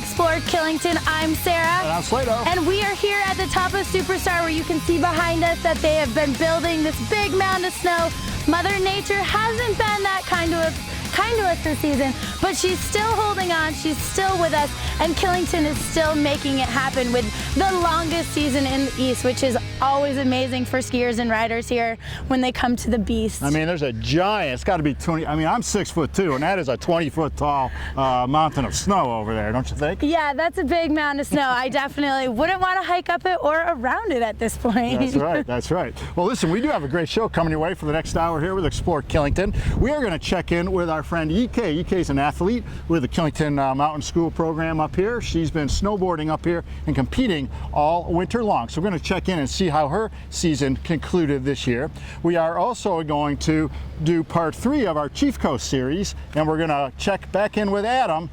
Explore Killington. I'm Sarah. And I'm Slato. And we are here at the top of Superstar, where you can see behind us that they have been building this big mound of snow. Mother Nature hasn't been that kind to us this season, but she's still holding on, she's still with us, and Killington is still making it happen with the longest season in the East, which is always amazing for skiers and riders here when they come to the Beast. I mean, there's a giant, it's got to be 20, I mean, I'm 6'2", and that is a 20-foot tall mountain of snow over there, don't you think? Yeah, that's a big mound of snow. I definitely wouldn't want to hike up it or around it at this point. That's right, that's right. Well, listen, we do have a great show coming your way for the next hour here with Explore Killington. We are going to check in with our friend EK. EK is an athlete with the Killington Mountain School program up here. She's been snowboarding up here and competing all winter long. So we're going to check in and see how her season concluded this year. We are also going to do part 3 of our Chief Coast series, and we're going to check back in with Adam.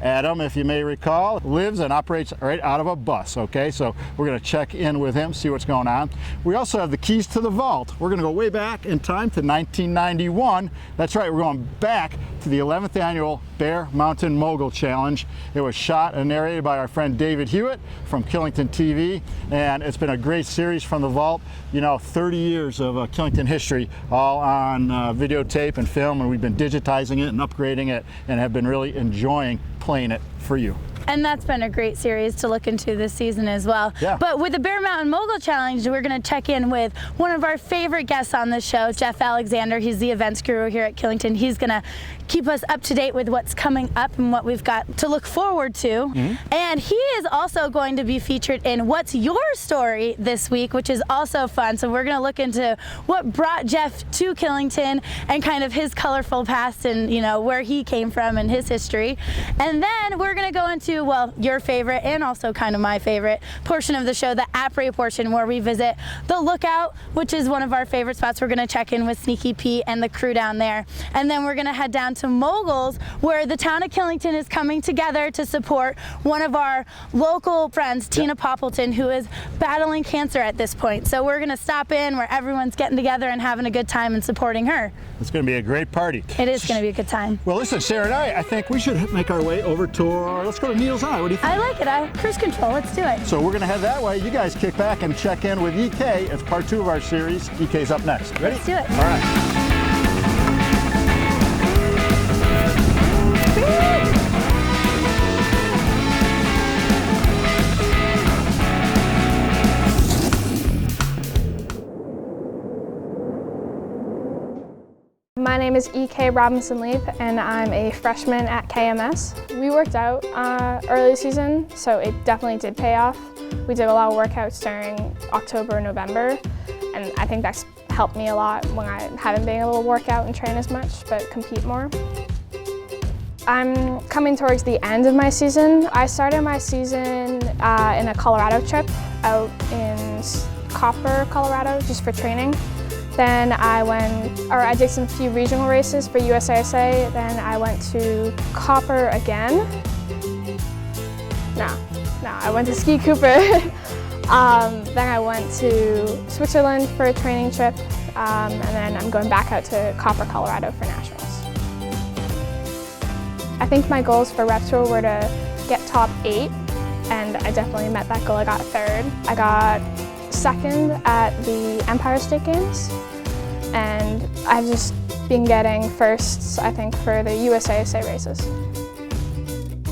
Adam, if you may recall, lives and operates right out of a bus, okay? So we're gonna check in with him, see what's going on. We also have the keys to the vault. We're gonna go way back in time to 1991. That's right, we're going back to the 11th annual Bear Mountain Mogul Challenge. It was shot and narrated by our friend David Hewitt from Killington TV, and it's been a great series from the vault. You know, 30 years of Killington history, all on videotape and film, and we've been digitizing it and upgrading it, and have been really enjoying playing it for you. And that's been a great series to look into this season as well. Yeah. But with the Bear Mountain Mogul Challenge, we're going to check in with one of our favorite guests on the show, Jeff Alexander. He's the events guru here at Killington. He's going to keep us up to date with what's coming up and what we've got to look forward to. Mm-hmm. And he is also going to be featured in What's Your Story this week, which is also fun. So we're going to look into what brought Jeff to Killington and kind of his colorful past and, you know, where he came from and his history. And then we're going to go into, well, your favorite and also kind of my favorite portion of the show, the apres portion, where we visit the Lookout, which is one of our favorite spots. We're going to check in with Sneaky Pete and the crew down there. And then we're going to head down to Moguls, where the town of Killington is coming together to support one of our local friends, Tina Poppleton, who is battling cancer at this point. So we're going to stop in where everyone's getting together and having a good time and supporting her. It's going to be a great party. It is going to be a good time. Well, listen, Sarah and I think we should make our way over to let's go to Neil's Eye. What do you think? I like it. Cruise control. Let's do it. So we're going to head that way. You guys kick back and check in with EK. It's part 2 of our series. EK's up next. Ready? Let's do it. All right. My name is E.K. Robinson-Leap, and I'm a freshman at KMS. We worked out early season, so it definitely did pay off. We did a lot of workouts during October and November, and I think that's helped me a lot when I haven't been able to work out and train as much, but compete more. I'm coming towards the end of my season. I started my season in a Colorado trip out in Copper, Colorado, just for training. Then I did some few regional races for USASA. Then I went to Copper again. No, I went to Ski Cooper. Then I went to Switzerland for a training trip. And then I'm going back out to Copper, Colorado for nationals. I think my goals for Rep Tour were to get top 8, and I definitely met that goal. I got 3rd. I got 2nd at the Empire State Games, and I've just been getting 1sts, I think, for the USASA races.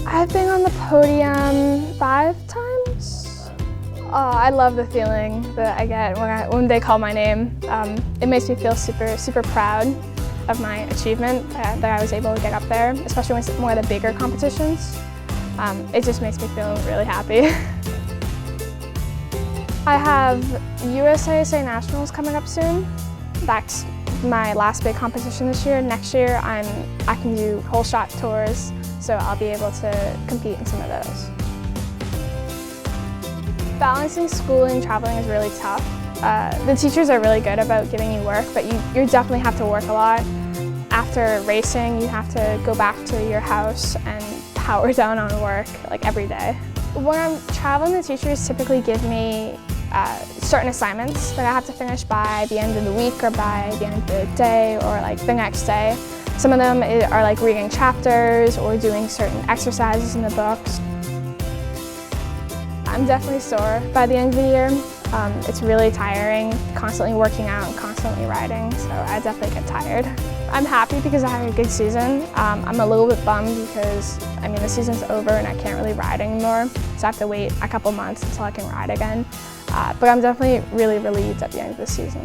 I've been on the podium 5 times. I love the feeling that I get when they call my name. It makes me feel super, super proud of my achievement that I was able to get up there, especially when it's more of the bigger competitions. It just makes me feel really happy. I have USASA Nationals coming up soon. That's my last big competition this year. Next year I can do whole shot tours, so I'll be able to compete in some of those. Balancing school and traveling is really tough. The teachers are really good about giving you work, but you definitely have to work a lot. After racing, you have to go back to your house and power down on work like every day. When I'm traveling, the teachers typically give me certain assignments that I have to finish by the end of the week or by the end of the day or like the next day. Some of them are like reading chapters or doing certain exercises in the books. I'm definitely sore by the end of the year. It's really tiring, constantly working out and constantly riding, so I definitely get tired. I'm happy because I had a good season. I'm a little bit bummed because, the season's over and I can't really ride anymore, so I have to wait a couple months until I can ride again. But I'm definitely really relieved at the end of the season.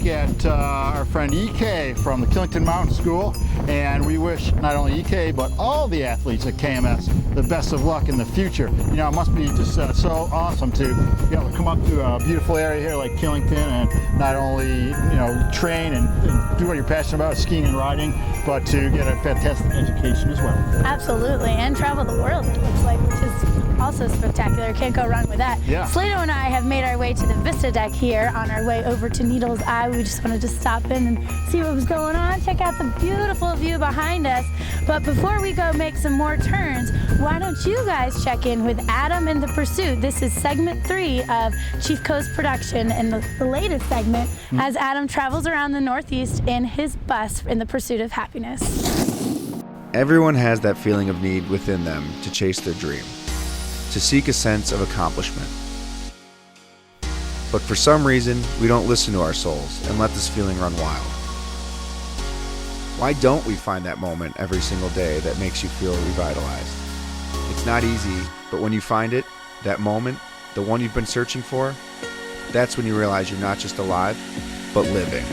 At our friend EK from the Killington Mountain School, and we wish not only EK but all the athletes at KMS the best of luck in the future. It must be just so awesome to be able to come up to a beautiful area here like Killington and not only train and do what you're passionate about, skiing and riding, but to get a fantastic education as well. Absolutely, and travel the world, it looks like, which is also spectacular. Can't go wrong with that. Yeah. Slato and I have made our way to the Vista deck here on our way over to Needles Eye. We just wanted to stop in and see what was going on, check out the beautiful view behind us. But before we go make some more turns, why don't you guys check in with Adam and the Pursuit? This is segment 3 of Chief Coast production and the latest segment as Adam travels around the Northeast in his bus in the pursuit of happiness. Everyone has that feeling of need within them to chase their dream, to seek a sense of accomplishment. But for some reason, we don't listen to our souls and let this feeling run wild. Why don't we find that moment every single day that makes you feel revitalized? It's not easy, but when you find it, that moment, the one you've been searching for, that's when you realize you're not just alive, but living.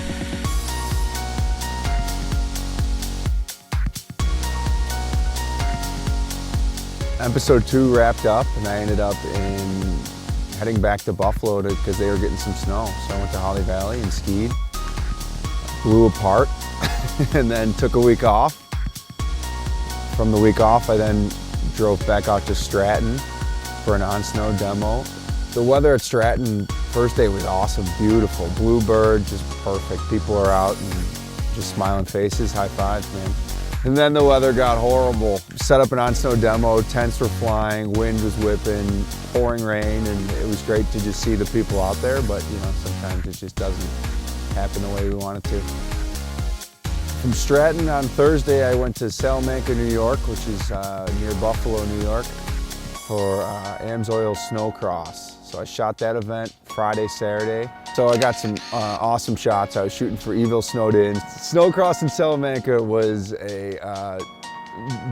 Episode 2 wrapped up, and I ended up heading back to Buffalo because they were getting some snow. So I went to Holly Valley and skied, blew apart, and then took a week off. From the week off, I then drove back out to Stratton for an on-snow demo. The weather at Stratton, first day was awesome, beautiful. Bluebird, just perfect. People are out and just smiling faces, high fives, man. And then the weather got horrible. Set up an on-snow demo, tents were flying, wind was whipping, pouring rain, and it was great to just see the people out there, but sometimes it just doesn't happen the way we want it to. From Stratton on Thursday, I went to Salamanca, New York, which is near Buffalo, New York, for Amsoil Snowcross. So I shot that event Friday, Saturday. So I got some awesome shots. I was shooting for Evil Snowed In. Snowcross in Salamanca was a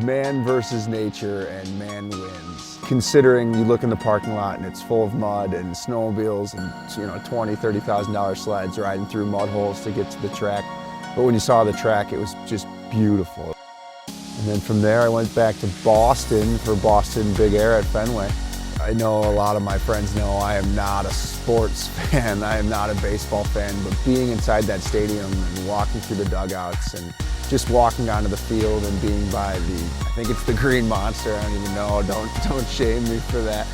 man versus nature, and man wins. Considering you look in the parking lot and it's full of mud and snowmobiles and $20,000, $30,000 sleds riding through mud holes to get to the track. But when you saw the track, it was just beautiful. And then from there, I went back to Boston for Boston Big Air at Fenway. I know a lot of my friends know I am not a sports fan, I am not a baseball fan, but being inside that stadium and walking through the dugouts and just walking onto the field and being by I think it's the Green Monster, I don't even know, don't shame me for that.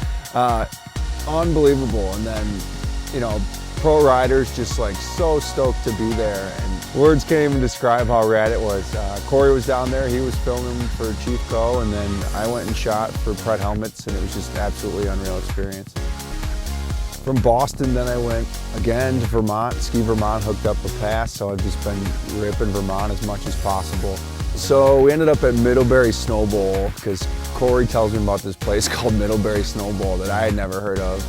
Unbelievable, and then, pro riders just like so stoked to be there, and words can't even describe how rad it was. Corey was down there, he was filming for Chief Co, and then I went and shot for Pret Helmets, and it was just absolutely unreal experience. From Boston, then I went again to Vermont, Ski Vermont, hooked up a pass, so I've just been ripping Vermont as much as possible. So we ended up at Middlebury Snow Bowl, because Corey tells me about this place called Middlebury Snow Bowl that I had never heard of.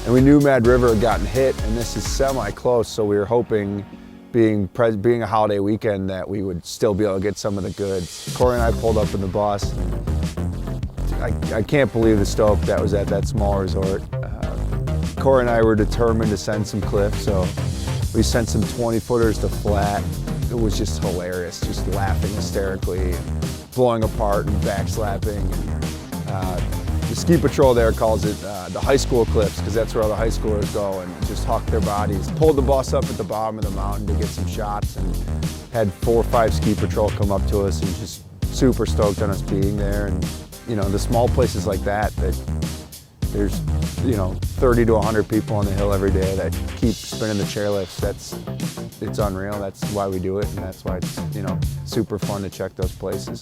And we knew Mad River had gotten hit, and this is semi-close, so we were hoping, being a holiday weekend, that we would still be able to get some of the goods. Corey and I pulled up in the bus. I can't believe the stoke that was at that small resort. Corey and I were determined to send some clips, so we sent some 20-footers to flat. It was just hilarious, just laughing hysterically, and blowing apart and backslapping. The ski patrol there calls it the high school clips, because that's where all the high schoolers go and just huck their bodies. Pulled the bus up at the bottom of the mountain to get some shots, and had 4 or 5 ski patrol come up to us and just super stoked on us being there. And the small places like that there's 30 to 100 people on the hill every day that keep spinning the chairlifts. It's unreal. That's why we do it, and that's why it's super fun to check those places.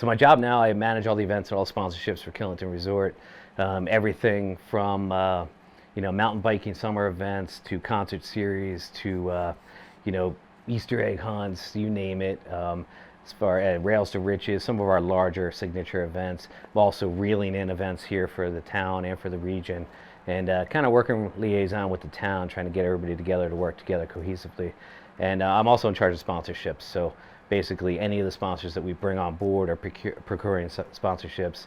So my job now, I manage all the events and all sponsorships for Killington Resort. Everything from mountain biking summer events to concert series to Easter egg hunts, you name it. As far as Rails to Riches, some of our larger signature events. Also reeling in events here for the town and for the region, and kind of working liaison with the town, trying to get everybody together to work together cohesively. And I'm also in charge of sponsorships, so basically any of the sponsors that we bring on board are procuring sponsorships,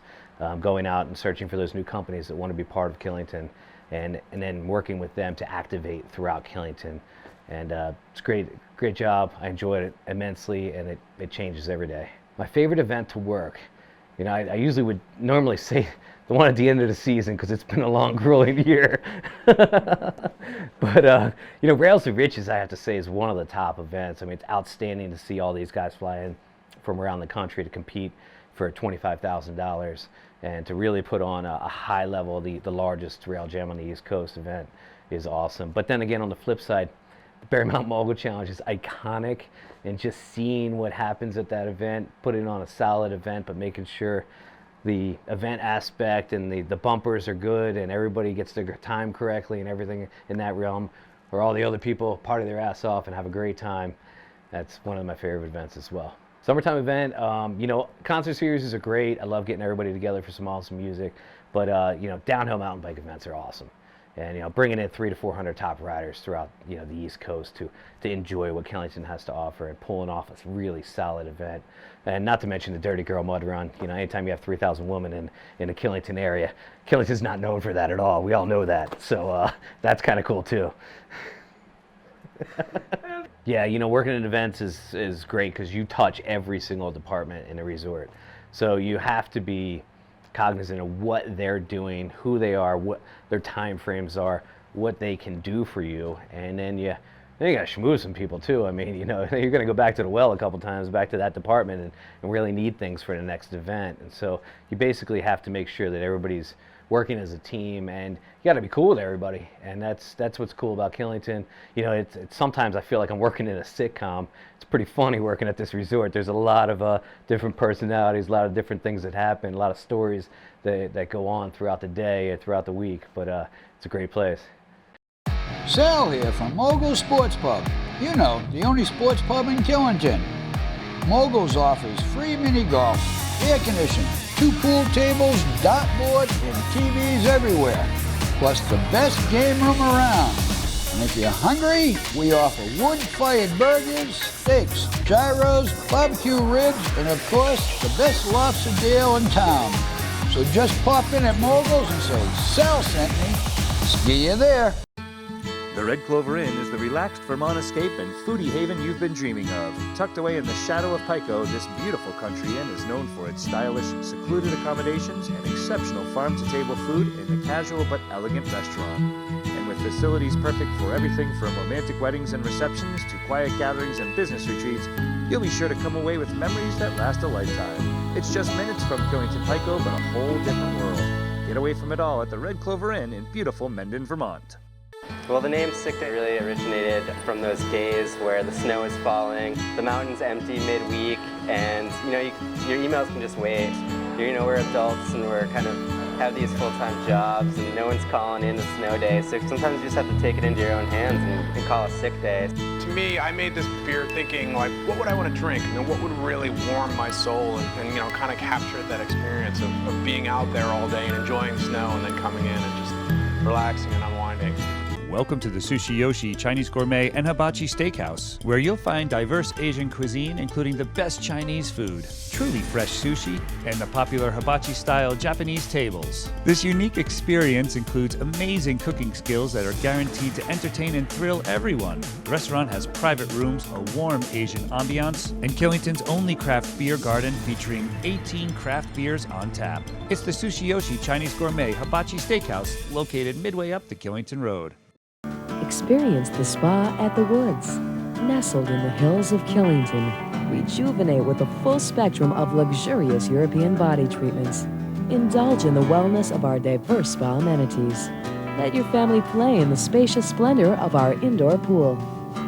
going out and searching for those new companies that want to be part of Killington, and then working with them to activate throughout Killington. And it's great job. I enjoyed it immensely, and it changes every day. My favorite event to work, I usually would normally say the one at the end of the season because it's been a long, grueling year. But Rails to Riches, I have to say, is one of the top events. I mean, it's outstanding to see all these guys fly in from around the country to compete for $25,000 and to really put on a high level, the largest rail jam on the East Coast event is awesome. But then again, on the flip side, the Bear Mountain Mogul Challenge is iconic, and just seeing what happens at that event, putting on a solid event, but making sure the event aspect and the bumpers are good and everybody gets their time correctly and everything in that realm, or all the other people party their ass off and have a great time. That's one of my favorite events as well. Summertime event, concert series are great. I love getting everybody together for some awesome music, but downhill mountain bike events are awesome. And bringing in 300 to 400 top riders throughout the East Coast to enjoy what Killington has to offer and pulling off a really solid event, and not to mention the Dirty Girl Mud Run. Anytime you have 3,000 women in the Killington area, Killington's not known for that at all. We all know that, so that's kind of cool too. Yeah, working in events is great because you touch every single department in a resort, so you have to be cognizant of what they're doing, who they are, what their time frames are, what they can do for you, and then you got to schmooze some people too. I mean, you're going to go back to the well a couple times, back to that department, and really need things for the next event. And so you basically have to make sure that everybody's working as a team, and you got to be cool with everybody. And that's what's cool about Killington. It's sometimes I feel like I'm working in a sitcom. It's pretty funny working at this resort. There's a lot of different personalities, a lot of different things that happen, a lot of stories that go on throughout the day or throughout the week. But it's a great place. Sal here from Mogul Sports Pub. The only sports pub in Killington. Moguls offers free mini golf, air conditioning, 2 pool tables, dartboard, and TVs everywhere. Plus the best game room around. And if you're hungry, we offer wood-fired burgers, steaks, gyros, barbecue ribs, and of course, the best lobster deal in town. So just pop in at Moguls and say, Sal sent me. See you there. The Red Clover Inn is the relaxed Vermont escape and foodie haven you've been dreaming of. Tucked away in the shadow of Pico, this beautiful country inn is known for its stylish, secluded accommodations and exceptional farm-to-table food in a casual but elegant restaurant. And with facilities perfect for everything from romantic weddings and receptions to quiet gatherings and business retreats, you'll be sure to come away with memories that last a lifetime. It's just minutes from Killington Pico, but a whole different world. Get away from it all at the Red Clover Inn in beautiful Mendon, Vermont. Well, the name Sick Day really originated from those days where the snow is falling, the mountain's empty midweek, and your emails can just wait. We're adults and we're kind of have these full-time jobs and no one's calling in the snow day, so sometimes you just have to take it into your own hands and call a sick day. To me, I made this beer thinking like, what would I want to drink? What would really warm my soul and kind of capture that experience of being out there all day and enjoying snow and then coming in and just relaxing and unwinding. Welcome to the Sushi Yoshi Chinese Gourmet and Hibachi Steakhouse, where you'll find diverse Asian cuisine, including the best Chinese food, truly fresh sushi, and the popular hibachi-style Japanese tables. This unique experience includes amazing cooking skills that are guaranteed to entertain and thrill everyone. The restaurant has private rooms, a warm Asian ambiance, and Killington's only craft beer garden featuring 18 craft beers on tap. It's the Sushi Yoshi Chinese Gourmet Hibachi Steakhouse, located midway up the Killington Road. Experience the spa at the Woods. Nestled in the hills of Killington, rejuvenate with a full spectrum of luxurious European body treatments. Indulge in the wellness of our diverse spa amenities. Let your family play in the spacious splendor of our indoor pool.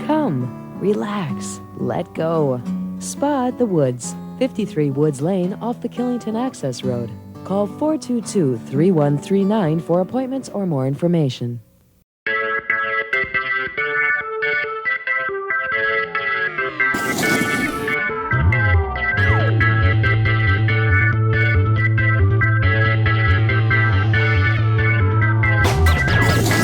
Come, relax, let go. Spa at the Woods, 53 Woods Lane off the Killington Access Road. Call 422-3139 for appointments or more information.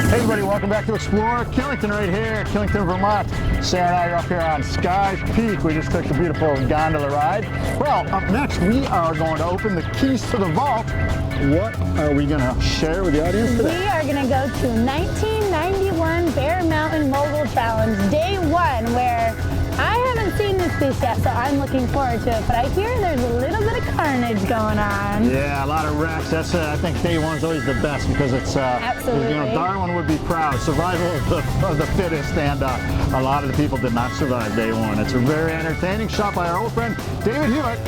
Hey everybody, welcome back to Explore Killington right here, Killington, Vermont. Sarah and I are up here on Sky Peak. We just took the beautiful gondola ride. Well, up next we are going to open the keys to the vault. What are we going to share with the audience today? We are going to go to 1991 Bear Mountain Mogul Challenge, day one, where I haven't seen this dish yet, so I'm looking forward to it. But I hear there's a little bit of carnage going on. Yeah, a lot of wrecks. That's I think day one's always the best because it's Absolutely. You know, Darwin would be proud. Survival of the fittest, and a lot of the people did not survive day one. It's a very entertaining shot by our old friend David Hewitt.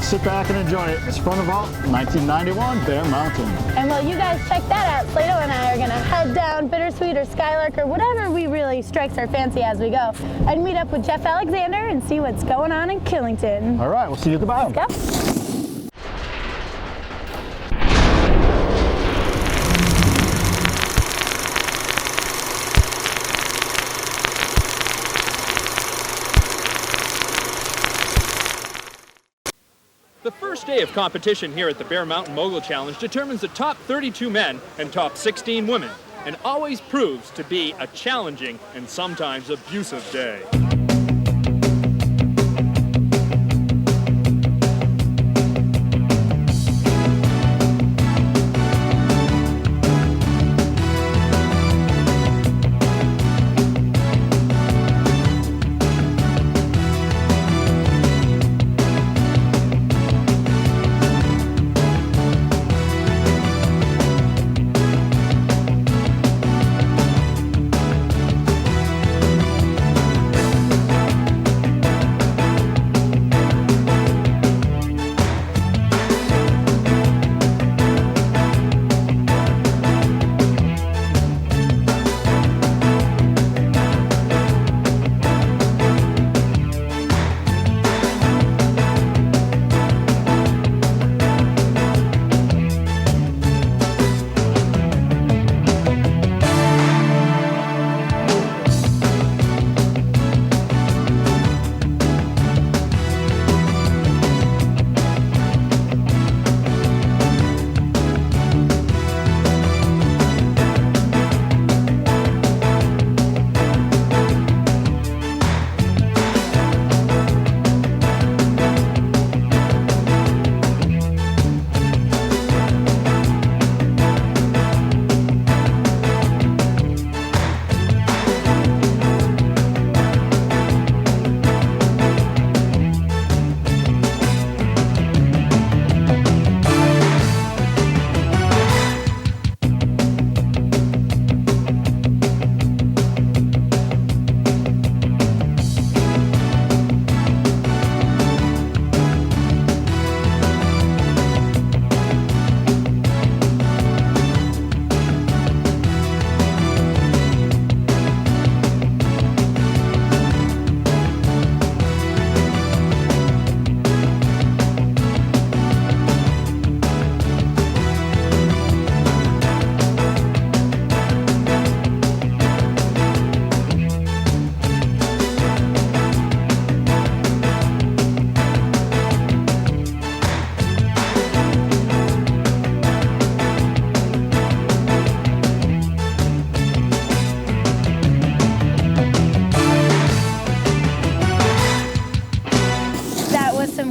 Sit back and enjoy it. It's from the vault, 1991 Bear Mountain. And while you guys check that out, Slato and I are going to head down Bittersweet or Skylark or whatever we really strikes our fancy as we go, and meet up with Jeff Alexander and see what's going on in Killington. All right, we'll see you at the bottom. Let's go. The first day of competition here at the Bear Mountain Mogul Challenge determines the top 32 men and top 16 women, and always proves to be a challenging and sometimes abusive day.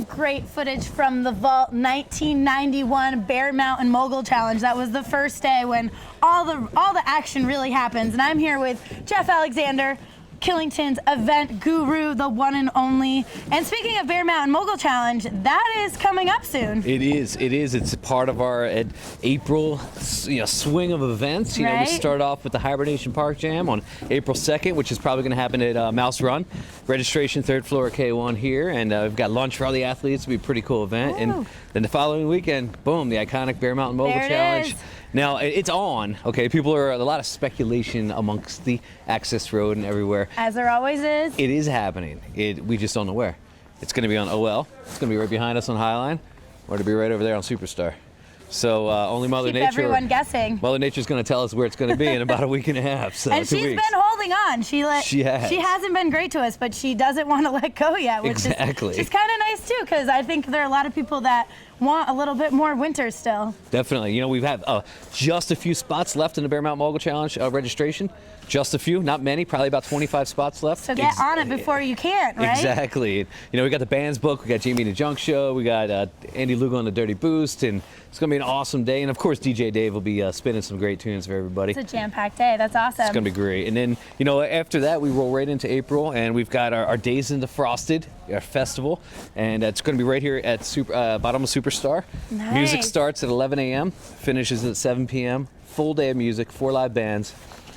Great footage from the Vault 1991 Bear Mountain Mogul Challenge. That was the first day when all the action really happens. And I'm here with Jeff Alexander, Killington's event guru, the one and only. And speaking of Bear Mountain Mogul Challenge, that is coming up soon. It is. It's part of our April swing of events. You know, we start off with the Hibernation Park Jam on April 2nd, which is probably going to happen at Mouse Run. Registration 3rd floor K1 here, and we've got lunch for all the athletes. It'll be a pretty cool event. Ooh. And then the following weekend, boom, the iconic Bear Mountain Mogul Challenge. Now, it's on, okay? People are, a lot of speculation amongst the access road and everywhere. As there always is. It is happening. We just don't know where. It's going to be on OL. It's going to be right behind us on Highline. Or to be right over there on Superstar. So only Mother Keep Nature. everyone guessing. Mother Nature's going to tell us where it's going to be in about a week and a half. So and 2 she's weeks. been holding on. She has. She hasn't been great to us, but she doesn't want to let go yet, which Exactly. is kind of nice too, because I think there are a lot of people that want a little bit more winter still. Definitely. You know, we've had just a few spots left in the Bear Mountain Mogul Challenge registration. Just a few, not many, probably about 25 spots left. So get on it before you can't, right? Exactly. You know, we got the bands book, we got Jamie and the Junk Show, we got Andy Lugo on the Dirty Boost, and it's going to be an awesome day. And of course, DJ Dave will be spinning some great tunes for everybody. It's a jam-packed day. That's awesome. It's going to be great. And then, you know, after that, we roll right into April, and we've got our Days in the Frosted, our festival, and it's going to be right here at bottom of Superstar. Nice. Music starts at 11 a.m., finishes at 7 p.m., full day of music, 4 live bands.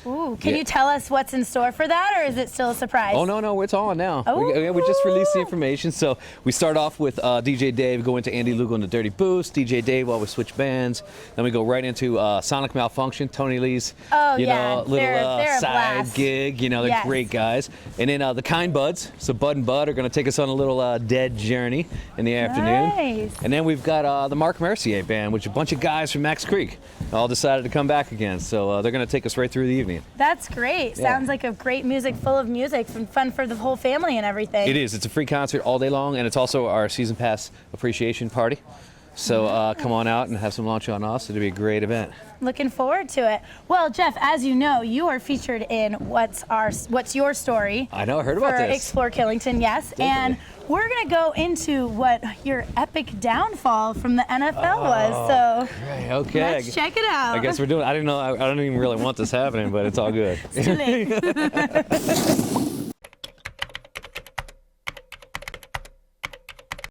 Ooh, can you tell us what's in store for that, or is it still a surprise? Oh, no, it's on now. Oh. We just released the information. So we start off with DJ Dave going to Andy Lugo and the Dirty Boost, DJ Dave while we switch bands. Then we go right into Sonic Malfunction, Tony Lee's, little they're a side blast. gig. You know, they're great guys. And then the Kind Buds, so Bud and Bud are going to take us on a little dead journey in the afternoon. Nice. And then we've got the Mark Mercier Band, which a bunch of guys from Max Creek all decided to come back again. So they're going to take us right through the evening. That's great. Sounds like a great music, full of music, and fun for the whole family and everything. It is. It's a free concert all day long, and it's also our season pass appreciation party. So come on out and have some lunch on us. It'll be a great event. Looking forward to it. Well, Jeff, as you know, you are featured in What's Your Story? I know. I heard about for this. Explore Killington, yes. Definitely. And we're going to go into what your epic downfall from the NFL was. So Okay. let's check it out. I guess we're doing. I didn't know. I don't even really want this happening, but it's all good. It's too late.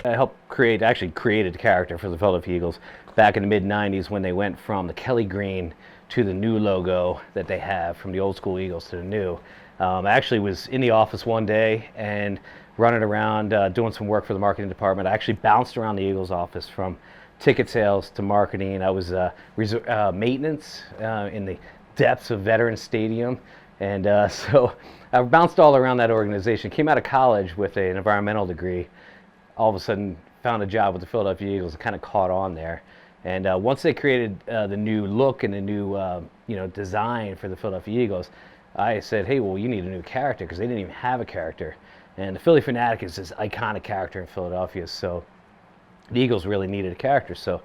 I helped actually created a character for the Philadelphia Eagles back in the mid-'90s when they went from the Kelly Green to the new logo that they have, from the old school Eagles to the new. I actually was in the office one day and running around doing some work for the marketing department. I actually bounced around the Eagles office from ticket sales to marketing. I was maintenance in the depths of Veterans Stadium. And so I bounced all around that organization. Came out of college with an environmental degree. All of a sudden found a job with the Philadelphia Eagles and kind of caught on there. And once they created the new look and the new design for the Philadelphia Eagles, I said, hey, well, you need a new character, because they didn't even have a character. And the Philly Fanatic is this iconic character in Philadelphia, so the Eagles really needed a character. So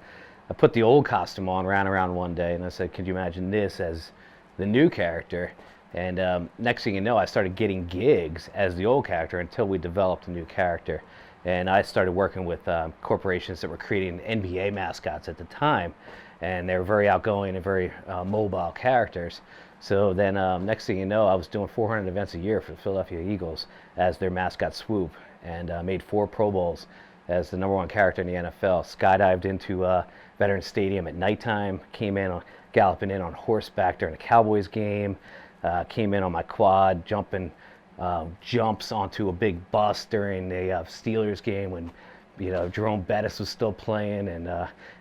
I put the old costume on, ran around one day, and I said, could you imagine this as the new character? And next thing you know, I started getting gigs as the old character until we developed a new character. And I started working with corporations that were creating NBA mascots at the time, and they were very outgoing and very mobile characters. So then next thing you know, I was doing 400 events a year for the Philadelphia Eagles as their mascot Swoop, and made 4 Pro Bowls as the #1 character in the NFL. Skydived into Veterans Stadium at nighttime, came in galloping in on horseback during a Cowboys game, came in on my quad, jumping jumps onto a big bus during the Steelers game when Jerome Bettis was still playing, and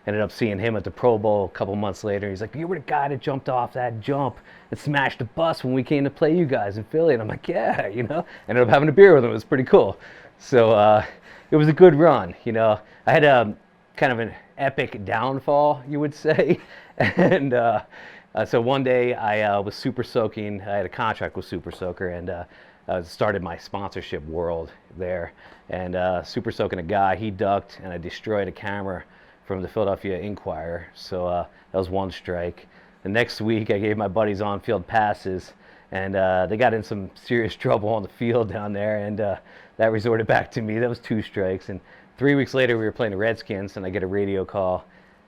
ended up seeing him at the Pro Bowl a couple months later. He's like, you were the guy that jumped off that jump and smashed the bus when we came to play you guys in Philly. And I'm like, yeah, ended up having a beer with him. It was pretty cool. So it was a good run. I had a kind of an epic downfall, you would say. And so one day I was super soaking. I had a contract with Super Soaker, and started my sponsorship world there. And super soaking a guy, he ducked, and I destroyed a camera from the Philadelphia Inquirer. So that was 1 strike. The next week I gave my buddies on-field passes, and they got in some serious trouble on the field down there, and that resorted back to me. That was 2 strikes. And 3 weeks later we were playing the Redskins, and I get a radio call.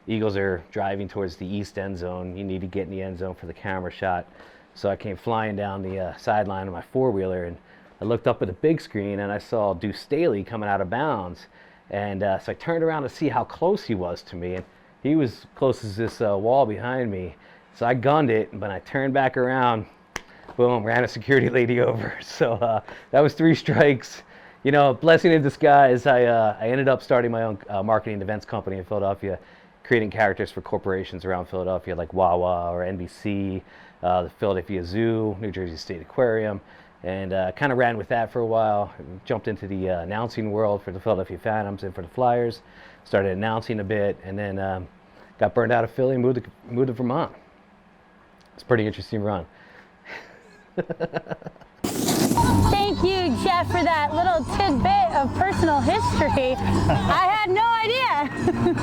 Eagles are driving towards the east end zone. You need to get in the end zone for the camera shot. So I came flying down the sideline of my 4-wheeler, and I looked up at the big screen, and I saw Deuce Staley coming out of bounds. And so I turned around to see how close he was to me, and he was close as this wall behind me. So I gunned it, but I turned back around, boom, ran a security lady over. So that was 3 strikes. Blessing in disguise. I ended up starting my own marketing and events company in Philadelphia, creating characters for corporations around Philadelphia like Wawa or NBC, the Philadelphia Zoo, New Jersey State Aquarium. and kind of ran with that for a while. Jumped into the announcing world for the Philadelphia Phantoms and for the Flyers. Started announcing a bit, and then got burned out of Philly and moved to Vermont. It's a pretty interesting run. Thank you, Jeff, for that little tidbit of personal history. I had no idea.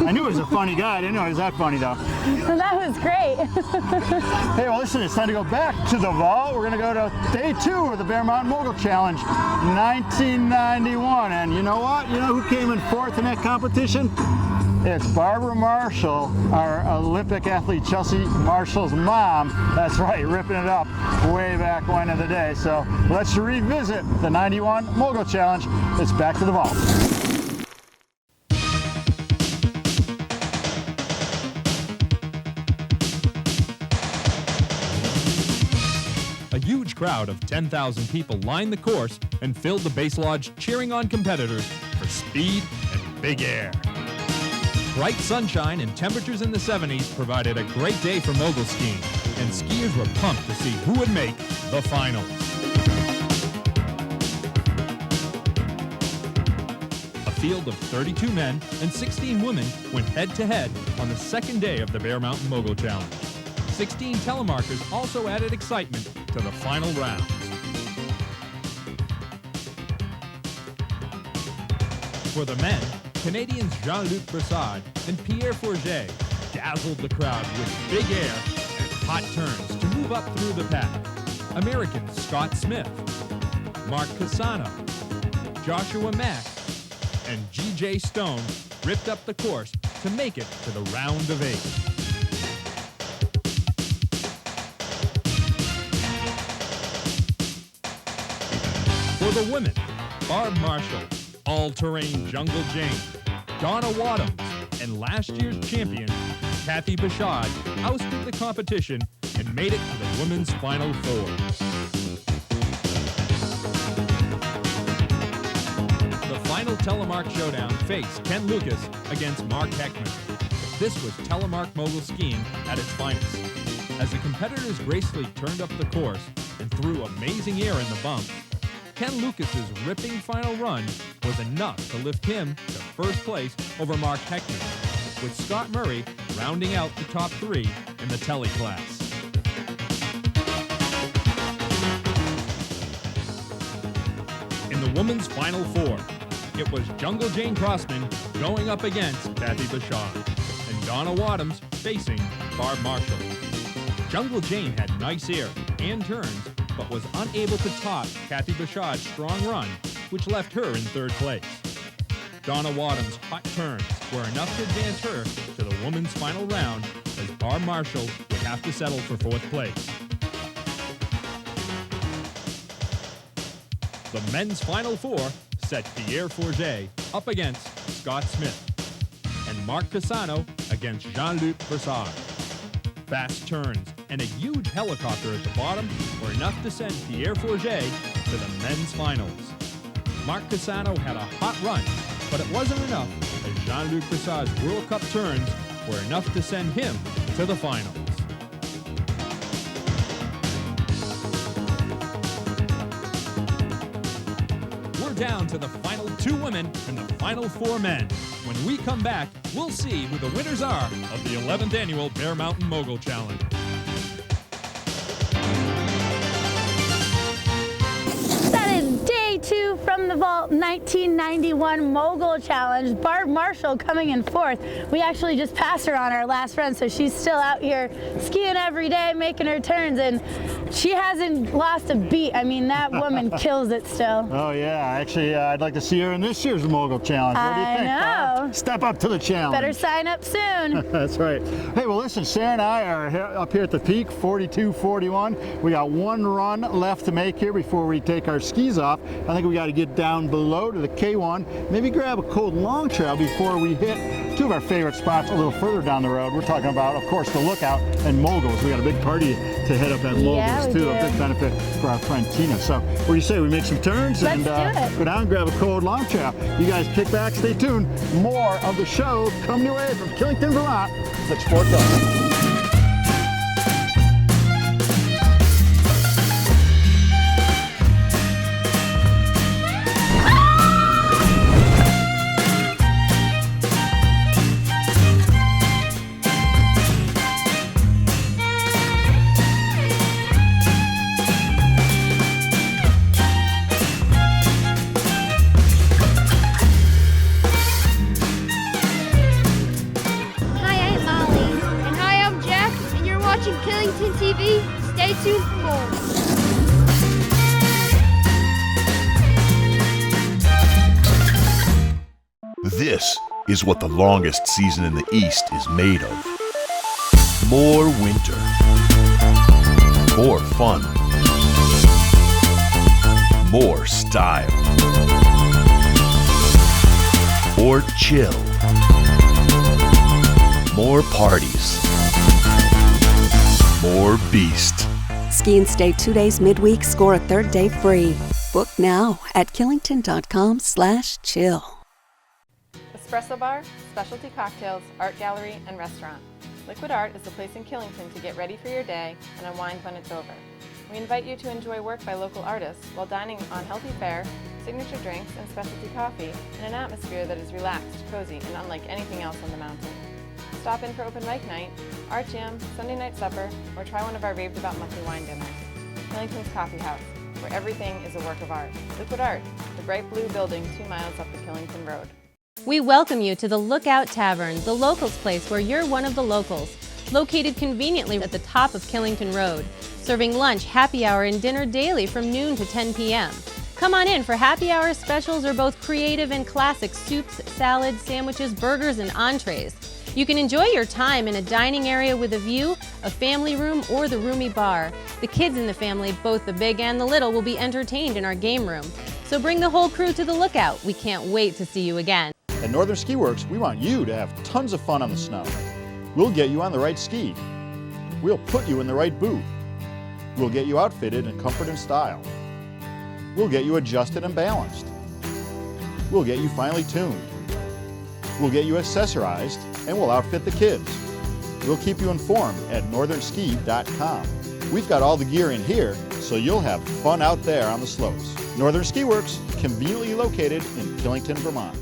I knew he was a funny guy. I didn't know he was that funny, though. That was great. Hey, well, listen, it's time to go back to the vault. We're going to go to day 2 of the Bear Mountain Mogul Challenge, 1991. And you know what? You know who came in 4th in that competition? It's Barbara Marshall, our Olympic athlete, Chelsea Marshall's mom. That's right, ripping it up way back when in the day. So let's revisit the 91 Mogul Challenge. It's back to the vault. A huge crowd of 10,000 people lined the course and filled the base lodge cheering on competitors for speed and big air. Bright sunshine and temperatures in the 70s provided a great day for mogul skiing, and skiers were pumped to see who would make the finals. A field of 32 men and 16 women went head-to-head on the second day of the Bear Mountain Mogul Challenge. 16 telemarkers also added excitement to the final rounds. For the men, Canadians Jean-Luc Brassard and Pierre Forget dazzled the crowd with big air and hot turns to move up through the pack. Americans Scott Smith, Mark Cassano, Joshua Mack, and G.J. Stone ripped up the course to make it to the round of 8. For the women, Barb Marshall, All-Terrain Jungle Jane, Donna Wadhams, and last year's champion, Kathy Bashad, ousted the competition and made it to the women's Final 4. The final telemark showdown faced Ken Lucas against Mark Heckman. This was telemark mogul skiing at its finest, as the competitors gracefully turned up the course and threw amazing air in the bumps. Ken Lucas's ripping final run was enough to lift him to first place over Mark Heckman, with Scott Murray rounding out the top 3 in the tele class. In the women's Final 4, it was Jungle Jane Crossman going up against Kathy Bashad, and Donna Wadhams facing Barb Marshall. Jungle Jane had nice air and turns, but was unable to top Kathy Bashad's strong run, which left her in 3rd place. Donna Wadhams' hot turns were enough to advance her to the women's final round, as Barb Marshall would have to settle for 4th place. The men's Final 4 set Pierre Forget up against Scott Smith, and Mark Cassano against Jean-Luc Brassard. Fast turns and a huge helicopter at the bottom were enough to send Pierre Forget to the men's finals. Mark Cassano had a hot run, but it wasn't enough, as Jean-Luc Brassard's World Cup turns were enough to send him to the finals. We're down to the final 2 women and the final 4 men. When we come back, we'll see who the winners are of the 11th annual Bear Mountain Mogul Challenge. That is day 2 from the vault 1991 Mogul Challenge. Barb Marshall coming in 4th. We actually just passed her on our last run, so she's still out here skiing every day, making her turns, and she hasn't lost a beat. I mean, that woman kills it still. Oh yeah, actually, I'd like to see her in this year's Mogul Challenge. What do you think, I know. Step up to the challenge. Better sign up soon. That's right. Hey, well, listen, Sarah and I are up here at the peak, 42-41. We got 1 run left to make here before we take our skis off. I think we got to get down below to the K1, maybe grab a cold long trail before we hit 2 of our favorite spots a little further down the road. We're talking about, of course, the Lookout and Moguls. We got a big party to head up at Moguls, too. A big benefit for our friend Tina. So what do you say we make some turns and go down and grab a cold long trail? You guys kick back, stay tuned. More of the show coming your way from Killington, Vermont. It's Explore Killington. too full. This is what the longest season in the East is made of. More winter. More fun. More style. More chill. More parties. More beast. Ski and stay 2 days midweek, score a third day free. Book now at killington.com/chill. Espresso bar, specialty cocktails, art gallery, and restaurant. Liquid Art is the place in Killington to get ready for your day and unwind when it's over. We invite you to enjoy work by local artists while dining on healthy fare, signature drinks, and specialty coffee in an atmosphere that is relaxed, cozy, and unlike anything else on the mountain. Stop in for open mic night, art jam, Sunday night supper, or try one of our raved about monthly wine dinners. Killington's Coffee House, where everything is a work of art. Liquid Art, the bright blue building 2 miles up the Killington Road. We welcome you to the Lookout Tavern, the locals' place where you're one of the locals. Located conveniently at the top of Killington Road, serving lunch, happy hour, and dinner daily from noon to 10 p.m. Come on in for happy hour specials or both creative and classic soups, salads, sandwiches, burgers, and entrees. You can enjoy your time in a dining area with a view, a family room, or the roomy bar. The kids in the family, both the big and the little, will be entertained in our game room. So bring the whole crew to the Lookout. We can't wait to see you again. At Northern Ski Works, we want you to have tons of fun on the snow. We'll get you on the right ski. We'll put you in the right boot. We'll get you outfitted in comfort and style. We'll get you adjusted and balanced. We'll get you finely tuned. We'll get you accessorized, and we'll outfit the kids. We'll keep you informed at northernski.com. We've got all the gear in here, so you'll have fun out there on the slopes. Northern Ski Works, conveniently located in Killington, Vermont.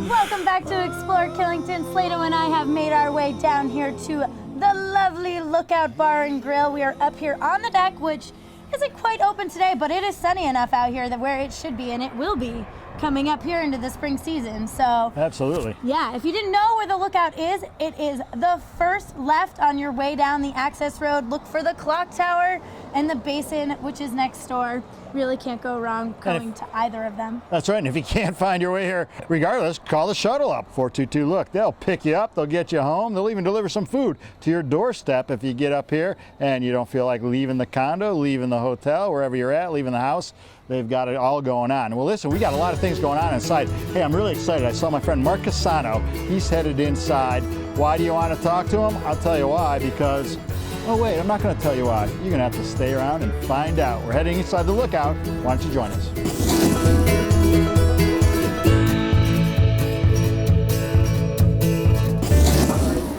Welcome back to Explore Killington. Slato and I have made our way down here to the lovely Lookout Bar and Grill. We are up here on the deck, which isn't quite open today, but it is sunny enough out here that where it should be, and it will be coming up here into the spring season. So Absolutely. yeah, if you didn't know where the Lookout is, it is the first left on your way down the access road. Look for the clock tower and the basin, which is next door. Really can't go wrong going to either of them. That's right, and if you can't find your way here, regardless, call the shuttle up, 422-LOOK. They'll pick you up, they'll get you home, they'll even deliver some food to your doorstep if you get up here and you don't feel like leaving the condo, leaving the hotel, wherever you're at, leaving the house. They've got it all going on. Well, listen, we got a lot of things going on inside. Hey, I'm really excited. I saw my friend Mark Casano. He's headed inside. Why do you want to talk to him? I'll tell you why, because oh wait, I'm not going to tell you why. You're going to have to stay around and find out. We're heading inside the Lookout. Why don't you join us?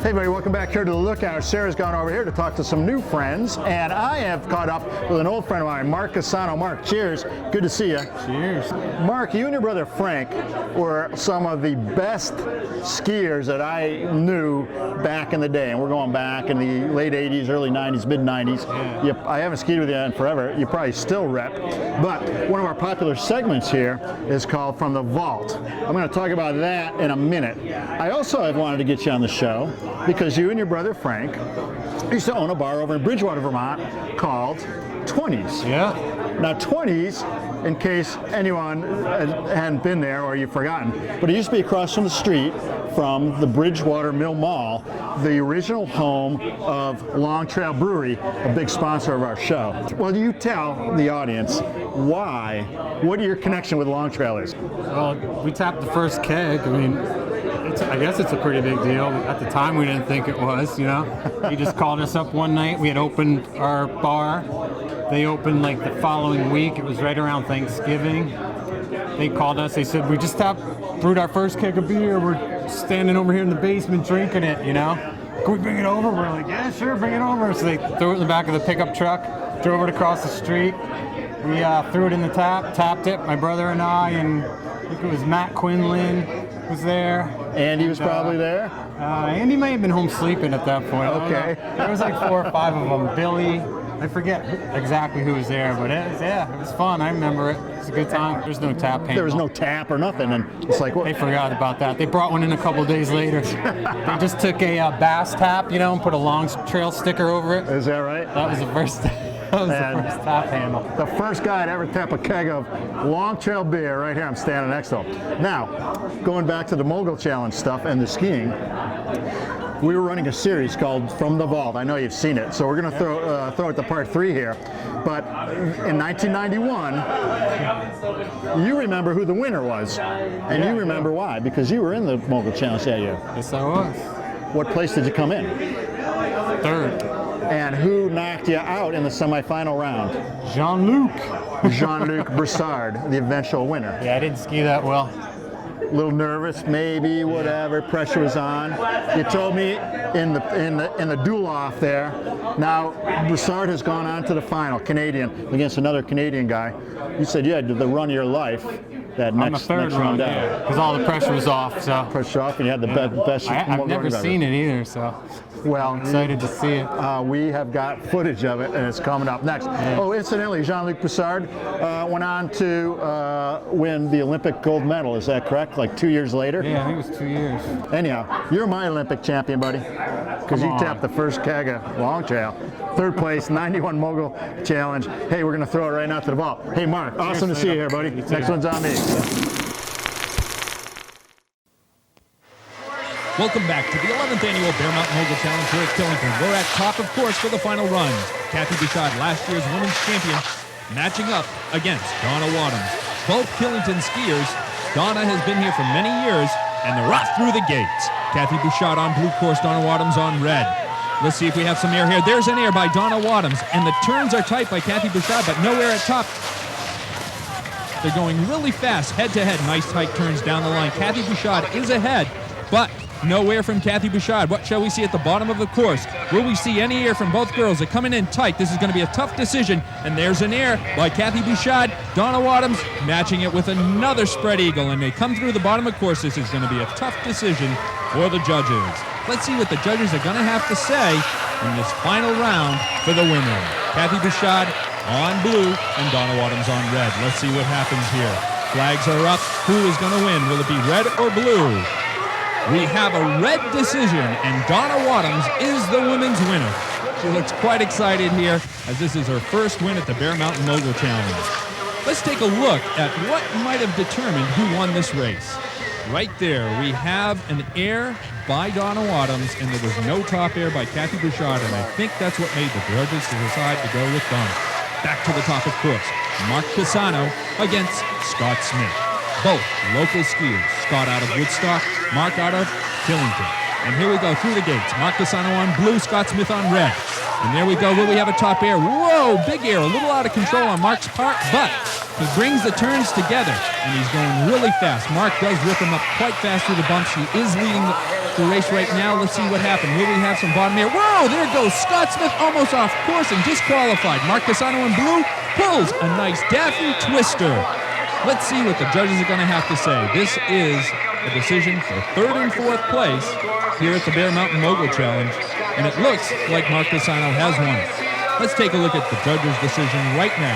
Hey everybody, welcome back here to the Lookout. Sarah's gone over here to talk to some new friends, and I have caught up with an old friend of mine, Mark Casano. Mark, cheers. Good to see you. Cheers. Mark, you and your brother Frank were some of the best skiers that I knew back in the day, and we're going back in the late 80s, early 90s, mid 90s. Yeah. I haven't skied with you in forever. You probably still rep, but one of our popular segments here is called From the Vault. I'm going to talk about that in a minute. I also have wanted to get you on the show because you and your brother Frank used to own a bar over in Bridgewater, Vermont called 20s. Yeah. Now 20s, in case anyone hadn't been there or you've forgotten, but it used to be across from the street from the Bridgewater Mill Mall, the original home of Long Trail Brewery, a big sponsor of our show. Well, you tell the audience why, what your connection with Long Trail is. Well, we tapped the first keg. I mean, I guess it's a pretty big deal. At the time, we didn't think it was, you know. He just called us up one night. We had opened our bar. They opened like the following week. It was right around Thanksgiving. They called us. They said, we just brewed our first keg of beer. We're standing over here in the basement drinking it, you know. Can we bring it over? We're like, yeah, sure, bring it over. So they threw it in the back of the pickup truck, drove it across the street. We threw it in the tapped it, my brother and I, and think it was Matt Quinlan was there. Andy was probably there? Andy may have been home sleeping at that point. Okay. There was like 4 or 5 of them. Billy, I forget exactly who was there, but it was fun. I remember it. It was a good time. There's no tap paint. There was no tap or nothing, and it's like, what? They forgot about that. They brought one in a couple days later. They just took a bass tap, and put a long trail sticker over it. Is that right? That was the first. That was the first tap handle. The first guy to ever tap a keg of Long Trail beer right here. I'm standing next to him. Now, going back to the Mogul Challenge stuff and the skiing, we were running a series called From the Vault. I know you've seen it, so we're going to throw it to part 3 here. But in 1991, you remember who the winner was, and you remember why, because you were in the Mogul Challenge that year. Yes, I was. What place did you come in? 3rd. And who knocked you out in the semifinal round? Jean-Luc Broussard, the eventual winner. Yeah, I didn't ski that well. A little nervous, maybe, whatever. Pressure was on. You told me in the duel off there. Now Broussard has gone on to the final, Canadian, against another Canadian guy. You said you had the run of your life. That next round out. Because all the pressure was off. So pressure off, and you had the best. I've never seen it either, so. Well, I'm excited to see it. We have got footage of it, and it's coming up next. Yeah. Oh, incidentally, Jean-Luc Broussard went on to win the Olympic gold medal. Is that correct? Like 2 years later? Yeah, I think it was 2 years. Anyhow, you're my Olympic champion, buddy, because you tapped the first keg of Long Trail. 3rd place, 91 Mogul Challenge. Hey, we're going to throw it right now to the vault. Hey, Mark, awesome to see you here, buddy. Next one's on me. Welcome back to the 11th annual Bear Mountain Mogul Challenge here at Killington. We're at top, of course, for the final runs. Kathy Bouchard, last year's women's champion, matching up against Donna Wadhams. Both Killington skiers. Donna has been here for many years, and they're off through the gates. Kathy Bouchard on blue course, Donna Wadhams on red. Let's see if we have some air here. There's an air by Donna Wadhams, and the turns are tight by Kathy Bouchard, but no air at top. They're going really fast, head-to-head. Nice tight turns down the line. Kathy Bouchard is ahead, but no air from Kathy Bouchard. What shall we see at the bottom of the course? Will we see any air from both girls? They're coming in tight. This is going to be a tough decision. And there's an air by Kathy Bouchard. Donna Wadhams matching it with another spread eagle. And they come through the bottom of the course. This is going to be a tough decision for the judges. Let's see what the judges are going to have to say in this final round for the winner. Kathy Bouchard on blue and Donna Wadhams on red. Let's see what happens here. Flags are up. Who is going to win? Will it be red or blue? We have a red decision, and Donna Wadhams is the women's winner. She looks quite excited here, as this is her first win at the Bear Mountain Mogul Challenge. Let's take a look at what might have determined who won this race. Right there, we have an air by Donna Wadhams, and there was no top air by Kathy Bouchard, and I think that's what made the judges decide to go with Donna. Back to the top, of course. Mark Pisano against Scott Smith. Both local skiers. Scott out of Woodstock, Mark out of Killington. And here we go through the gates. Mark Pisano on blue, Scott Smith on red. And there we go. Will we have a top air? Whoa, big air. A little out of control on Mark's part, but he brings the turns together, and he's going really fast. Mark does rip him up quite fast through the bumps. He is leading the race right now. Let's see what happened. Will we have some bottom air? Whoa, there goes Scott Smith almost off course and disqualified. Mark Pisano in blue pulls a nice Daffy Twister. Let's see what the judges are going to have to say. This is a decision for 3rd and 4th place here at the Bear Mountain Mogul Challenge, and it looks like Mark Pisano has won it. Let's take a look at the judges' decision right now.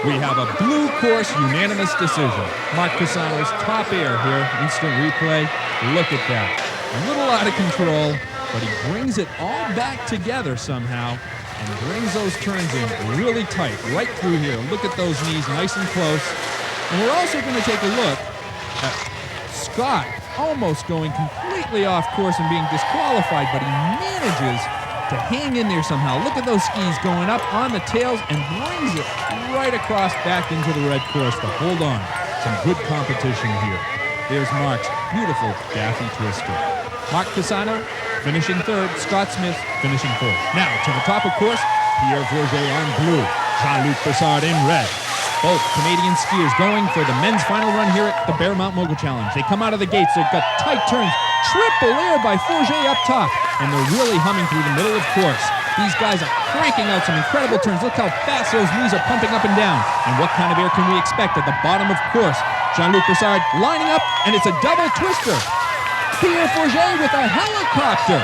We have a blue course unanimous decision. Mark Pisano's top air here, instant replay. Look at that. A little out of control, but he brings it all back together somehow and brings those turns in really tight, right through here. Look at those knees, nice and close. And we're also going to take a look at Scott almost going completely off course and being disqualified, but he manages to hang in there somehow. Look at those skis going up on the tails and brings it right across back into the red course. But hold on, some good competition here. There's Mark's beautiful Daffy Twister. Mark Pisano finishing 3rd, Scott Smith finishing 4th. Now, to the top, of course, Pierre Vloget on blue, Jean-Luc Broussard in red. Both Canadian skiers going for the men's final run here at the Bear Mountain Mogul Challenge. They come out of the gates, they've got tight turns, triple air by Forget up top, and they're really humming through the middle of course. These guys are cranking out some incredible turns. Look how fast those knees are pumping up and down. And what kind of air can we expect at the bottom, of course? Jean-Luc Broussard lining up, and it's a double twister. Pierre Forget with a helicopter.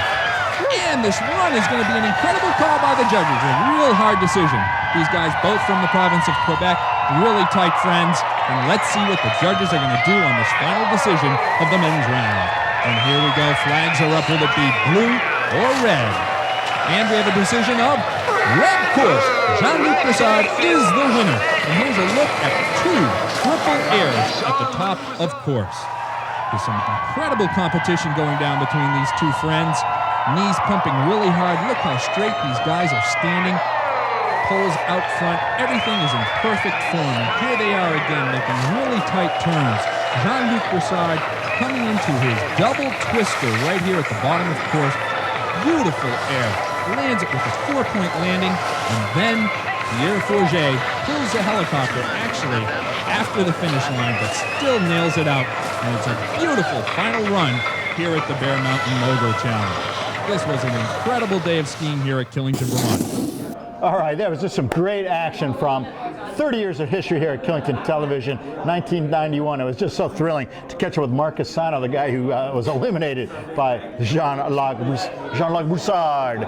And this run is going to be an incredible call by the judges. A real hard decision. These guys both from the province of Quebec, really tight friends. And let's see what the judges are going to do on this final decision of the men's round. And here we go. Flags are up. Will it be blue or red? And we have a decision of red course. Jean-Luc Broussard is the winner. And here's a look at 2 triple airs at the top of course. There's some incredible competition going down between these 2 friends. Knees pumping really hard. Look how straight these guys are standing. Poles out front. Everything is in perfect form. And here they are again making really tight turns. Jean-Luc Broussard coming into his double twister right here at the bottom of course. Beautiful air. Lands it with a 4-point landing. And then Pierre Forget pulls the helicopter actually after the finish line, but still nails it out. And it's a beautiful final run here at the Bear Mountain Mogul Challenge. This was an incredible day of skiing here at Killington, Vermont. All right, that was just some great action from 30 years of history here at Killington Television, 1991. It was just so thrilling to catch up with Marc Cassano, the guy who was eliminated by Jean-Luc Broussard.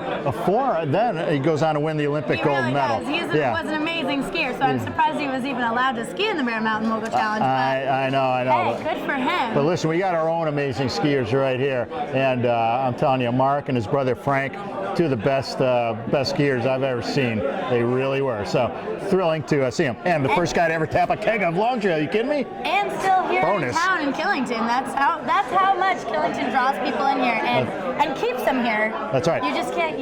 Then he goes on to win the Olympic gold medal. He was an amazing skier, so I'm surprised he was even allowed to ski in the Bear Mountain Mogul Challenge. I know. Hey, good for him. But listen, we got our own amazing skiers right here, and I'm telling you, Mark and his brother Frank, 2 of the best skiers I've ever seen. They really were. So thrilling to see him. And the first guy to ever tap a keg of long trail. You kidding me? And still here Bonus. in town in Killington. That's how much Killington draws people in here and keeps them here. That's right. You just can't.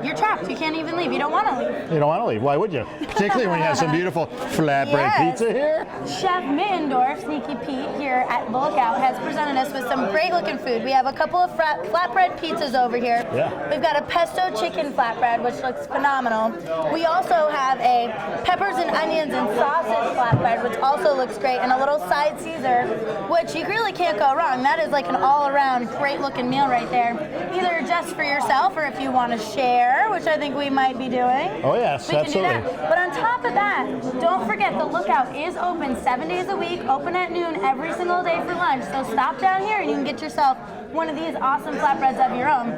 You're trapped. You can't even leave. You don't want to leave. You don't want to leave. Why would you? Particularly when you have some beautiful flatbread pizza here. Chef Mittendorf, Sneaky Pete, here at the Lookout has presented us with some great looking food. We have a couple of flatbread pizzas over here. Yeah. We've got a pesto chicken flatbread, which looks phenomenal. We also have a peppers and onions and sausage flatbread, which also looks great, and a little side Caesar, which you really can't go wrong. That is like an all-around great looking meal right there. Either just for yourself or if you want to share, which I think we might be doing. Oh yes, we absolutely. can do that. But on top of that, don't forget the Lookout is open 7 days a week, open at noon every single day for lunch. So stop down here and you can get yourself one of these awesome flatbreads of your own.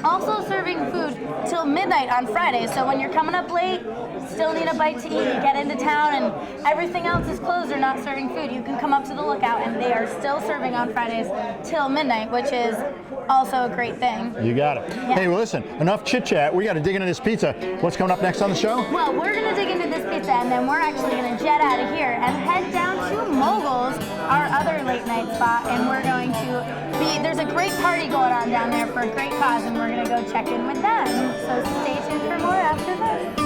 Also serving food till midnight on Fridays, so when you're coming up late, still need a bite to eat, you get into town and everything else is closed or not serving food, you can come up to the Lookout and they are still serving on Fridays till midnight, which is also a great thing. You got it. Yeah. Hey, well listen, enough chit chat. We got to dig into this pizza. What's coming up next on the show? Well, we're going to dig into this pizza and then we're actually going to jet out of here and head down to Moguls, our other late night spot, and we're going to there's a great party going on down there for a great cause and we're going to go check in with them. So stay tuned for more after this.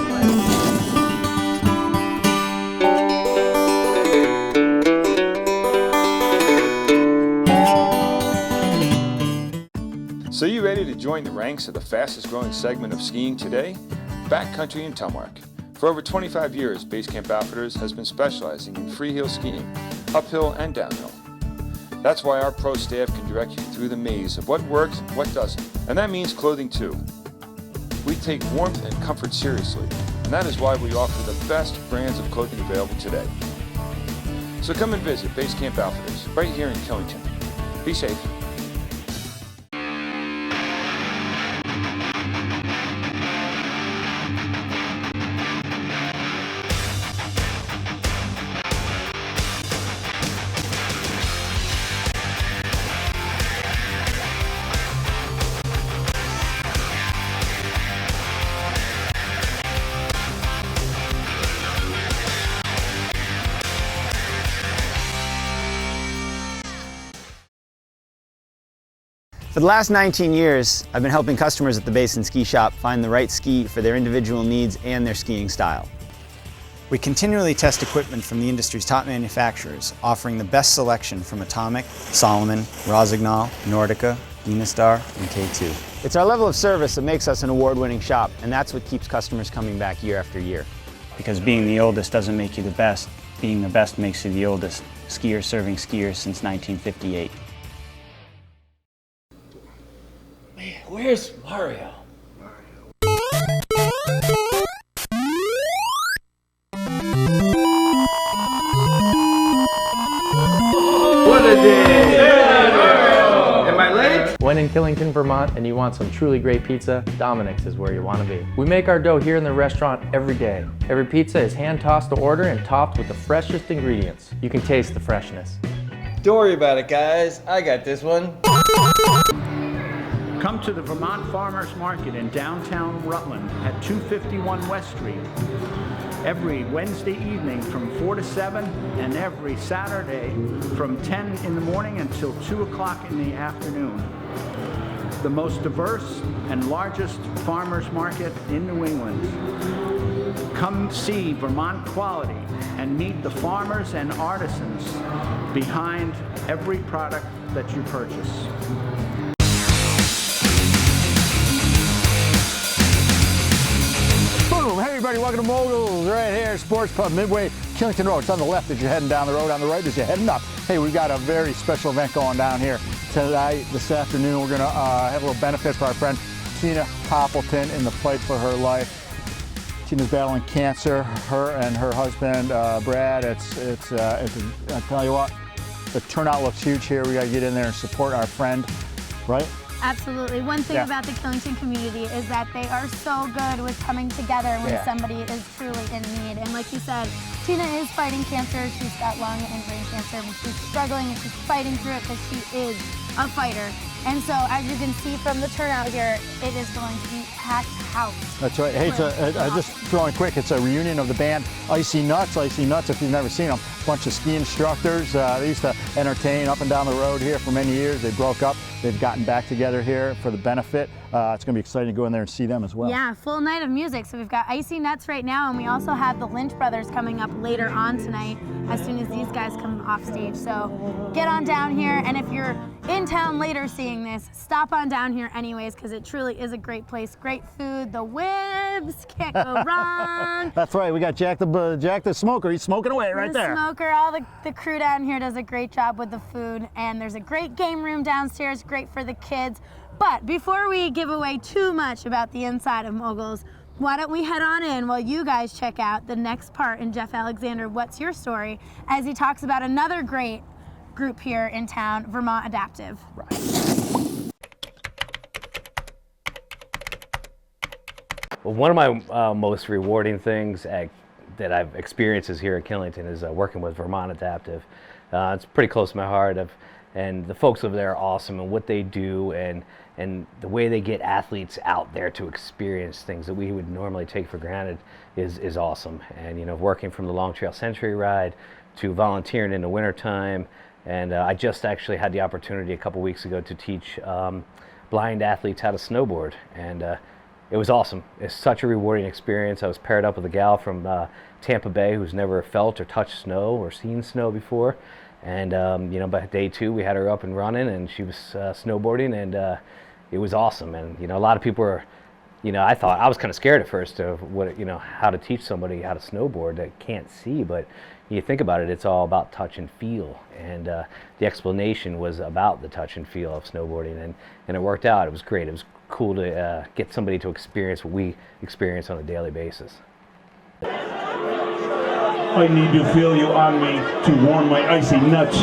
So you ready to join the ranks of the fastest growing segment of skiing today? Backcountry and Telemark. For over 25 years, Basecamp Outfitters has been specializing in freehill skiing, uphill and downhill. That's why our pro staff can direct you through the maze of what works and what doesn't, and that means clothing too. We take warmth and comfort seriously, and that is why we offer the best brands of clothing available today. So come and visit Basecamp Outfitters right here in Killington. Be safe. For the last 19 years, I've been helping customers at the Basin Ski Shop find the right ski for their individual needs and their skiing style. We continually test equipment from the industry's top manufacturers, offering the best selection from Atomic, Salomon, Rossignol, Nordica, Emastar, and K2. It's our level of service that makes us an award-winning shop, and that's what keeps customers coming back year after year. Because being the oldest doesn't make you the best. Being the best makes you the oldest. Skiers serving skiers since 1958. Where's Mario? restaurant and you want some truly great pizza, Dominic's is where you want to be. We make our dough here in the restaurant every day. Every pizza is hand tossed to order and topped with the freshest ingredients. You can taste the freshness. Don't worry about it, guys. I got this one. Come to the Vermont Farmers Market in downtown Rutland at 251 West Street. Every Wednesday evening from 4 to 7 and every Saturday from 10 in the morning until 2 o'clock in the afternoon. The most diverse and largest farmers market in New England. Come see Vermont quality and meet the farmers and artisans behind every product that you purchase. Boom! Hey everybody, welcome to Moguls right here, Sports Pub, Midway, Killington Road. It's on the left as you're heading down the road, on the right as you're heading up. Hey, we've got a very special event going down here tonight, this afternoon. We're gonna have a little benefit for our friend Tina Poppleton in the fight for her life. Tina's battling cancer, her and her husband, Brad. I tell you what, the turnout looks huge here. We gotta get in there and support our friend, right? Absolutely. One thing about the Killington community is that they are so good with coming together when somebody is truly in need. And like you said, Tina is fighting cancer. She's got lung and brain cancer, but she's struggling and she's fighting through it because she is a fighter. And so, as you can see from the turnout here, it is going to be packed house. That's right. Hey, just throwing quick, it's a reunion of the band Icy Nuts. Icy Nuts, if you've never seen them, a bunch of ski instructors. They used to entertain up and down the road here for many years. They broke up. They've gotten back together here for the benefit. It's going to be exciting to go in there and see them as well. Yeah, full night of music. So we've got Icy Nuts right now, and we also have the Lynch Brothers coming up later on tonight as soon as these guys come off stage. So get on down here, and if you're in town later seeing this, stop on down here anyways, because it truly is a great place. Great food, the whibs, can't go wrong. That's right, we got Jack the Smoker. He's smoking away right there. The Smoker, all the crew down here does a great job with the food, and there's a great game room downstairs, great for the kids. But before we give away too much about the inside of Moguls, why don't we head on in while you guys check out the next part in Jeff Alexander, What's Your Story, as he talks about another great group here in town, Vermont Adaptive. Well, one of my most rewarding things that I've experienced here at Killington is working with Vermont Adaptive. It's pretty close to my heart, and the folks over there are awesome, and what they do and the way they get athletes out there to experience things that we would normally take for granted is awesome. And, you know, working from the Long Trail Century Ride to volunteering in the wintertime, and I just actually had the opportunity a couple weeks ago to teach blind athletes how to snowboard, and it was awesome. It's such a rewarding experience. I was paired up with a gal from Tampa Bay who's never felt or touched snow or seen snow before, and you know, by day 2 we had her up and running, and she was snowboarding, and it was awesome. And you know, a lot of people were, you know, I was kind of scared at first of what, you know, how to teach somebody how to snowboard that can't see, but you think about it, it's all about touch and feel, and the explanation was about the touch and feel of snowboarding, and it worked out. It was great. It was cool to get somebody to experience what we experience on a daily basis. I need to feel you on me to warm my icy nuts.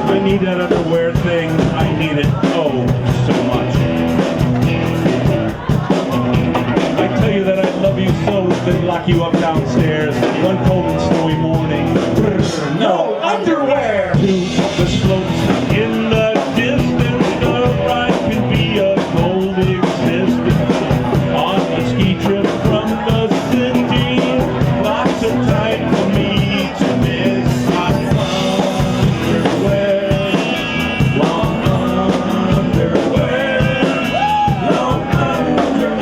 I need that underwear thing. I need it oh so much. I tell you that I love you so, then lock you up downstairs one cold and snowy morning. No underwear! To the slopes in the distance, the ride can be a cold existence. On a ski trip from the city, lots of time for me to miss my underwear. Long underwear. Long underwear.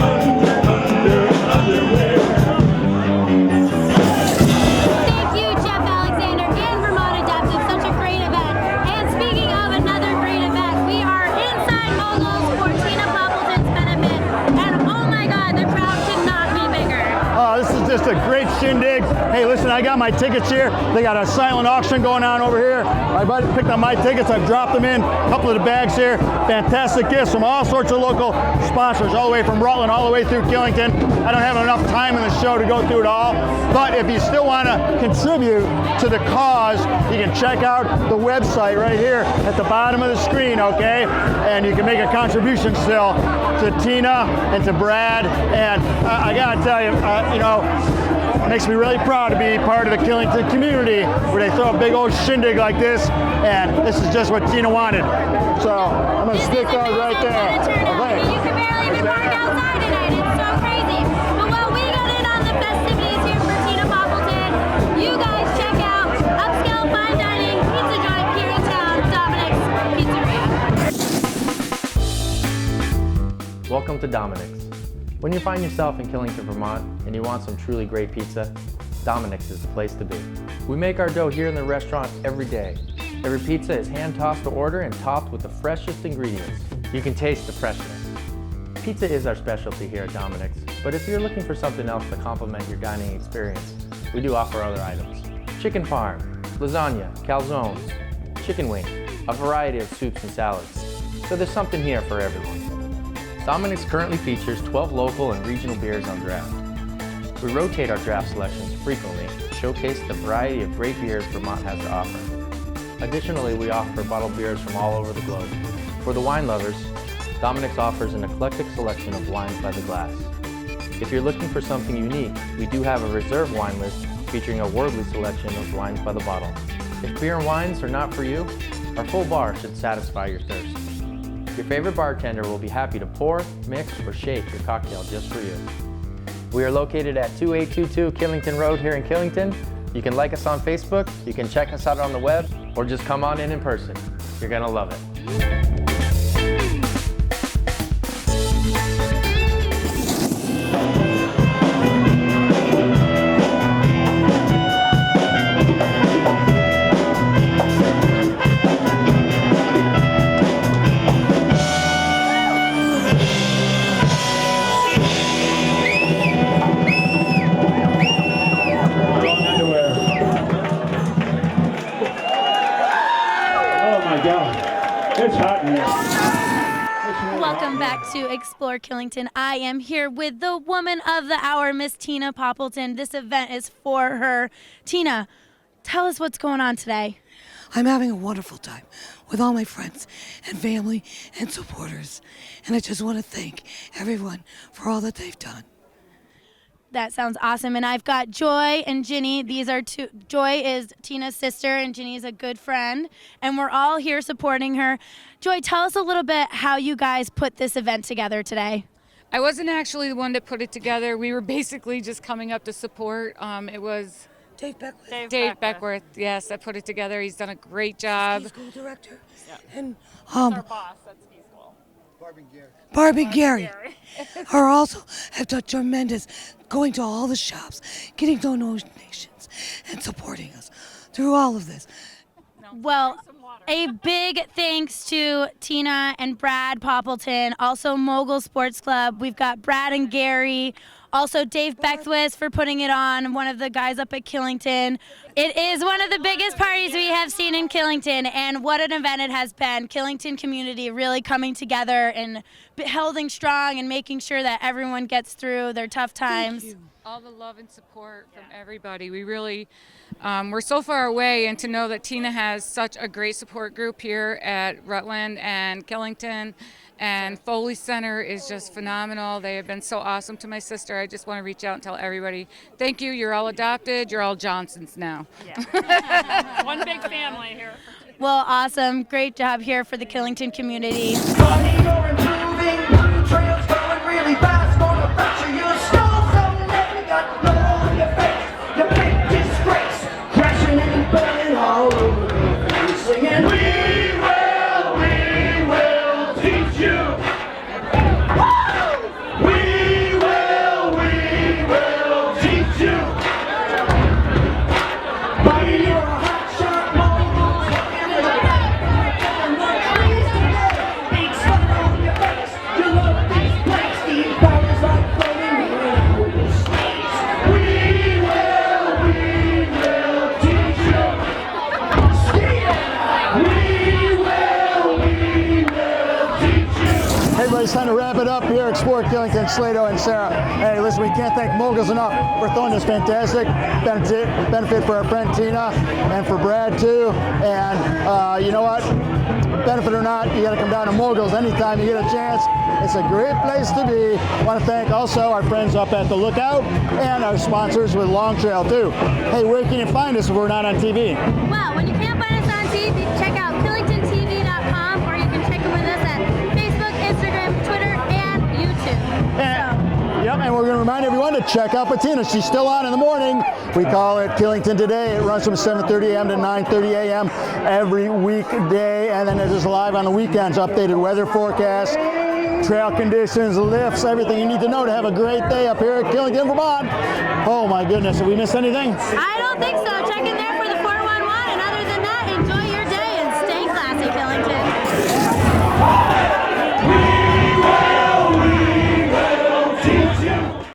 shindig. Hey, listen, I got my tickets here. They got a silent auction going on over here. My buddy picked up my tickets. I've dropped them in. A couple of the bags here. Fantastic gifts from all sorts of local sponsors, all the way from Rutland, all the way through Killington. I don't have enough time in the show to go through it all, but if you still want to contribute to the cause, you can check out the website right here at the bottom of the screen, okay? And you can make a contribution still to Tina and to Brad. And I gotta tell you, you know, it makes me really proud to be part of the Killington community, where they throw a big old shindig like this, and this is just what Tina wanted. So I'm gonna stick those right there. Okay. You can barely even park outside tonight. It's so crazy. But while we get in on the festivities here for Tina Poppleton, you guys check out upscale fine dining pizza joint here in town, Dominic's Pizzeria. Welcome to Dominic's. When you find yourself in Killington, Vermont, and you want some truly great pizza, Dominic's is the place to be. We make our dough here in the restaurant every day. Every pizza is hand-tossed to order and topped with the freshest ingredients. You can taste the freshness. Pizza is our specialty here at Dominic's, but if you're looking for something else to complement your dining experience, we do offer other items. Chicken parm, lasagna, calzones, chicken wings, a variety of soups and salads. So there's something here for everyone. Dominic's currently features 12 local and regional beers on draft. We rotate our draft selections frequently to showcase the variety of great beers Vermont has to offer. Additionally, we offer bottled beers from all over the globe. For the wine lovers, Dominic's offers an eclectic selection of wines by the glass. If you're looking for something unique, we do have a reserve wine list featuring a worldly selection of wines by the bottle. If beer and wines are not for you, our full bar should satisfy your thirst. Your favorite bartender will be happy to pour, mix, or shake your cocktail just for you. We are located at 2822 Killington Road here in Killington. You can like us on Facebook, you can check us out on the web, or just come on in person. You're gonna love it. It's hot in here. Welcome back to Explore Killington. I am here with the woman of the hour, Miss Tina Poppleton. This event is for her. Tina, tell us what's going on today. I'm having a wonderful time with all my friends and family and supporters. And I just want to thank everyone for all that they've done. That sounds awesome. And I've got Joy and Ginny. These are two. Joy is Tina's sister, and Ginny's a good friend. And we're all here supporting her. Joy, tell us a little bit how you guys put this event together today. I wasn't actually the one that put it together. We were basically just coming up to support. It was Dave Beckworth. Dave Beckworth, yes, that put it together. He's done a great job. Ski school director. Yeah. And our boss at ski school. Barb and Gary are also have done tremendous, going to all the shops, getting donations, and supporting us through all of this. Well, a big thanks to Tina and Brad Poppleton, also Mogul Sports Club. We've got Brad and Gary, also Dave Beckworth for putting it on, one of the guys up at Killington. It is one of the biggest parties we have seen in Killington, and what an event it has been. Killington Community really coming together and holding strong and making sure that everyone gets through their tough times. All the love and support from everybody. We really, we're so far away, and to know that Tina has such a great support group here at Rutland and Killington, and Foley Center is just phenomenal. They have been so awesome to my sister. I just want to reach out and tell everybody, thank you. You're all adopted. You're all Johnsons now. Yeah. One big family here. Well, awesome. Great job here for the Killington community. Trails going really fast, gonna fracture your skull someday. Got blood on your face, your big disgrace, crashing and burning all over the place, singing, we will teach you. We will teach you. Buddy, you're a hot shot Mogul, looking at the back, and the trees today, big sun on your face. it's time to wrap it up here. Explore Killington, Slato, and Sarah. Hey, listen, we can't thank Moguls enough for throwing this fantastic benefit for our friend Tina and for Brad too. And you know what? Benefit or not, you got to come down to Moguls anytime you get a chance. It's a great place to be. I want to thank also our friends up at the Lookout and our sponsors with Long Trail too. Hey, where can you find us if we're not on TV? Well, when you can't find us on TV, check out KillingtonTV.com, or you can check in with us at Facebook, Instagram, Twitter, and YouTube. Yep, and we're going to remind everyone to check out Patina. She's still on in the morning. We call it Killington Today. It runs from 7:30 a.m. to 9:30 a.m. every weekday, and then it is live on the weekends. Updated weather forecast, trail conditions, lifts, everything you need to know to have a great day up here at Killington, Vermont. Oh my goodness, have we missed anything? I don't think so. Check in there for